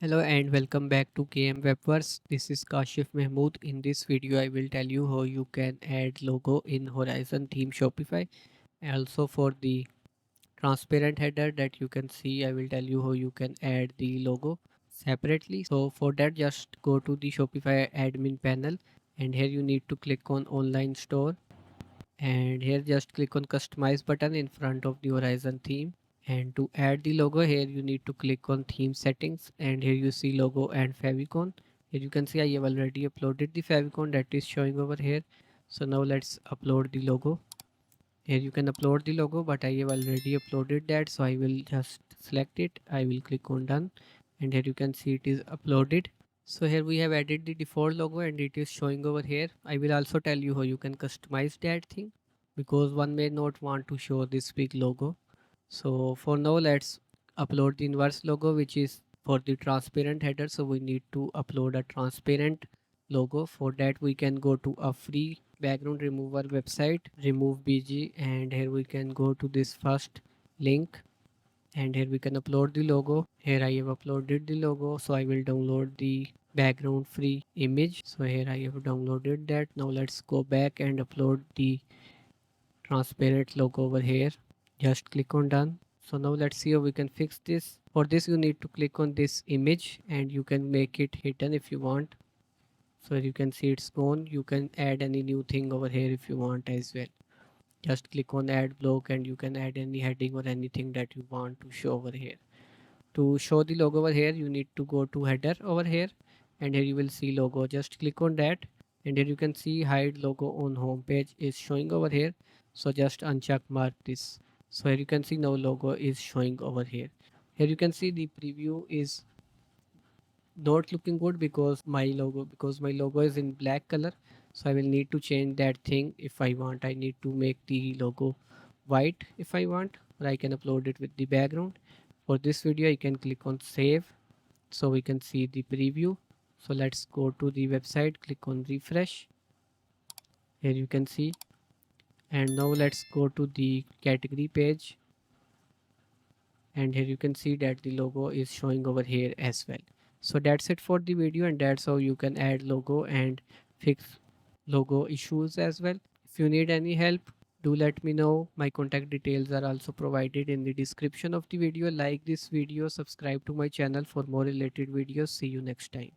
Hello and welcome back to KM Webverse. This is Kashif Mahmood. In this video, I will tell you how you can add logo in Horizon Theme Shopify. Also for the transparent header that you can see, I will tell you how you can add the logo separately. So for that, just go to the Shopify admin panel and here you need to click on online store and here just click on customize button in front of the Horizon theme. And to add the logo here you need to click on theme settings and here you see logo and favicon. Here you can see I have already uploaded the favicon that is showing over here. So now let's upload the logo. Here you can upload the logo but I have already uploaded that, so I will just select it. I will click on done and here you can see it is uploaded. So here we have added the default logo and it is showing over here. I will also tell you how you can customize that thing because one may not want to show this big logo. So for now let's upload the inverse logo which is for the transparent header. So we need to upload a transparent logo. For that we can go to a free background remover website, remove bg, and here we can go to this first link and here we can upload the logo. Here I have uploaded the logo, so I will download the background free image. So here I have downloaded that. Now let's go back and upload the transparent logo over here. Just click on done. So now let's see how we can fix this. For this you need to click on this image and you can make it hidden if you want. So you can see it's gone. You can add any new thing over here if you want as well. Just click on add block and you can add any heading or anything that you want to show over here. To show the logo over here you need to go to header over here and here you will see logo. Just click on that and here you can see hide logo on home page is showing over here. So just uncheck mark this. So here you can see now logo is showing over here. Here you can see the preview is not looking good because my logo is in black color. So I will need to change that thing. If I want, I need to make the logo white if I want, or I can upload it with the background. For this video I can click on save so we can see the preview. So let's go to the website, click on refresh. Here you can see, and now let's go to the category page and here you can see that the logo is showing over here as well. So that's it for the video and that's how you can add logo and fix logo issues as well. If you need any help, do let me know. My contact details are also provided in the description of the video. Like this video, subscribe to my channel for more related videos. See you next time.